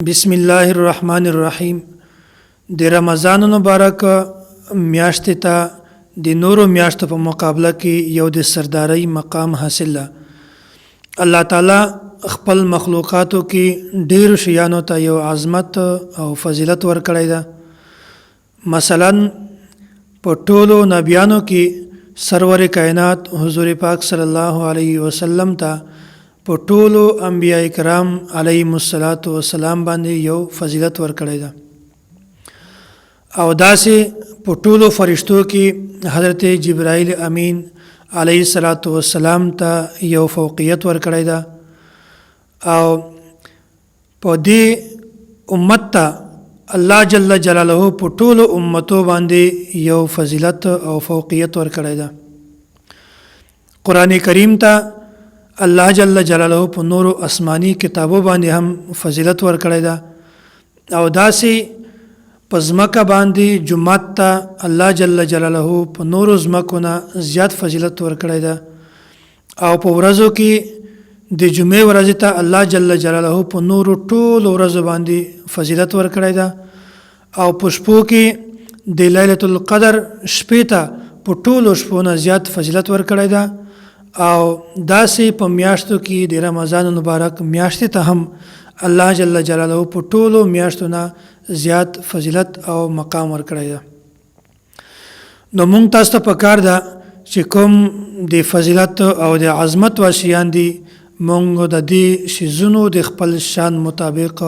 بسم الله الرحمن الرحیم. د رمضان مبارک میاشت ته د نورو میاشتو په مقابله کې یو د سردارۍ مقام حاصل ده. الله تعالی خپل مخلوقاتو کې ډېر شیانو ته یو عظمت او فضیلت ورکړی ده. مثلا په ټولو نبیانو کې سرور کائنات حضور پاک صلی الله علیه وسلم ته په ټولو انبیاء کرام علیهم الصلاۃ والسلام باندې یو فضیلت ورکړی ده. او داسې په ټولو فرشتو کې حضرت جبرائیل امین علیه الصلاۃ والسلام ته یو فوقیت ورکړی ده. او په دې امت ته الله جل جلاله په ټولو امتو باندې یو فضیلت او فوقیت ورکړی ده. قرآن کریم ته الله جل جلاله په نورو آسمانی کتابو باندې هم فضیلت ورکړی ده. او داسې په ځمکه باندې جمعات ته الله جل جلاله په نورو ځمکو نه زیات فضیلت ورکړی ده. او په ورځو کې د جمعې ورځې ته الله جل جلاله په نورو ټولو ورځو باندې فضیلت ورکړی ده. او په شپو کې د لیلة القدر شپې ته په ټولو شپو نه زیات فضیلت ورکړی ده. او داسې په میاشتو کې د رمضان مبارک میاشتې ته هم الله جل جلاله په ټولو میاشتو نه زیات فضیلت او مقام ورکړی ده. نو مونږ تاسو ته پکار ده چې کوم د فضیلت او د عظمت واشیان دي مونږ د دې شیزونو د خپل شان مطابق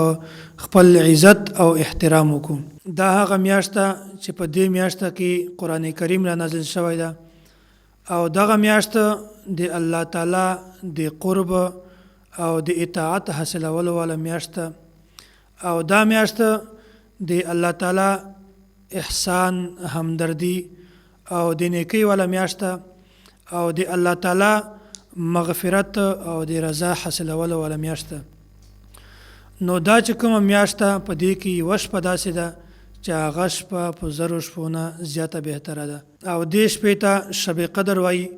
خپل عزت او احترام وکړو. دا هغه میاشت ده چې په دې میاشت کې قرآن کریم را نازل شوی ده. او دغه میاشت د الله تعالی د قرب او د اطاعت حاصلولو والا میاشت. او دا میاشت د الله تعالی احسان، همدردی او د نیکی والا میاشت او د الله تعالی مغفرت او د رضا حاصلولو والا میاشت. نو دا چې کومه میاشت په دې کې یوه شپه داسې ده چې هغه شپه په زرو شپو نه زیاته بهتره ده. او دې شپې ته شب قدر وایي.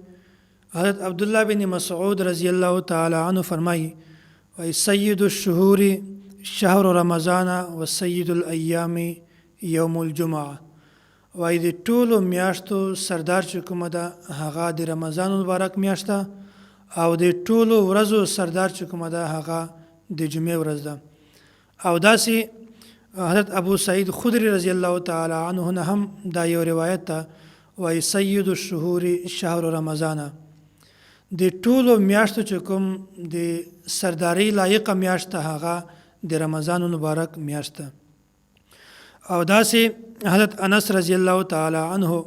حضرت عبدالله بن مسعود رضی الله تعالی عنه فرمایي وایي سید الشهور شهر رمضان و سید الایام یوم الجمعه. وایي د ټولو میاشتو سردار چې کومه ده هغه د رمضان مبارک میاشت ده. او د ټولو ورځو سردار چې کومه ده هغه د جمعې ورځ ده. او داسې حضرت ابو سعید خدری رضی الله تعالی عنه نه هم دا یو روایت ده وایي سید الشهور شهر رمضان. د ټولو میاشتو چې کوم د سرداری لایقه میاشت هغه د رمضان مبارک میاشت ده. او داسې حضرت انس رضی الله تعالی عنه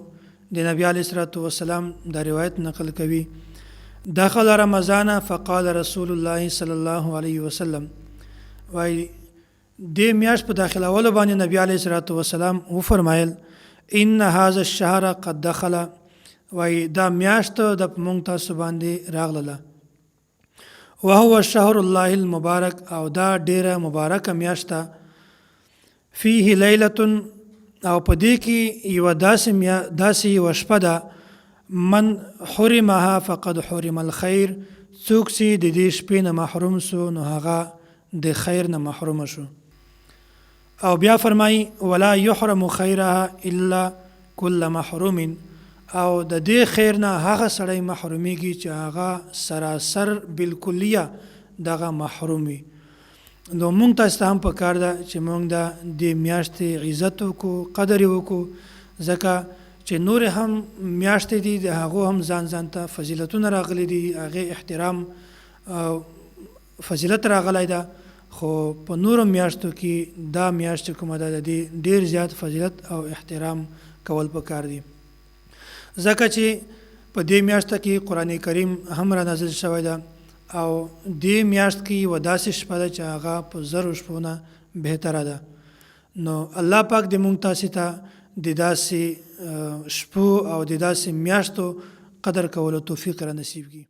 د نبی علیه الصلاۃ والسلام دا روایت نقل کوي دخل رمضان فقال رسول الله صلی الله علیه وسلم. وایي د میاشت په داخلولو باندې نبی علیه الصلاۃ والسلام وفرمایل ان هذا الشهر قد دخل. وایي دا میاشت د مونږ تاسو باندې راغله. وهو شهر الله المبارک. او دا ډیره مبارکه میاشت ده. فيه لیلة. او په دې کې یوه داسې یوه شپه ده من حرمها فقد حرم الخیر. څوک چې د دې شپې نه محروم سو نو هغه د خیر نه محروم شو. او بیا فرمایي ولا یحرم خیرها الا کل محروم. او د دې خیر نه هغه سړی محرومیږي چې هغه سراسر بالکلیه دغه محروم وي. نو مونږ تاسو ته هم پکار ده چې مونږ د دې میاشتې عزت وکړو، قدر یې وکړو. ځکه چې نور هم میاشتې دي د هغو هم ځان ته فضیلتونه راغلي دي، هغې احترام او فضیلت راغلی ده. خو په نورو میاشتو کې دا میاشت کومه ده د دې ډېر زیات فضیلت او احترام کول پکار دي. ځکه چې په دې میاشت کې قرآن کریم هم را نازل شوی ده. او دې میاشت کې یوه داسې شپه ده چې هغه په زرو شپو نه بهتره ده. نو الله پاک دې مونږ تاسې ته د داسې شپو او د داسې میاشتو قدر کولو توفیق را نصیب کړي.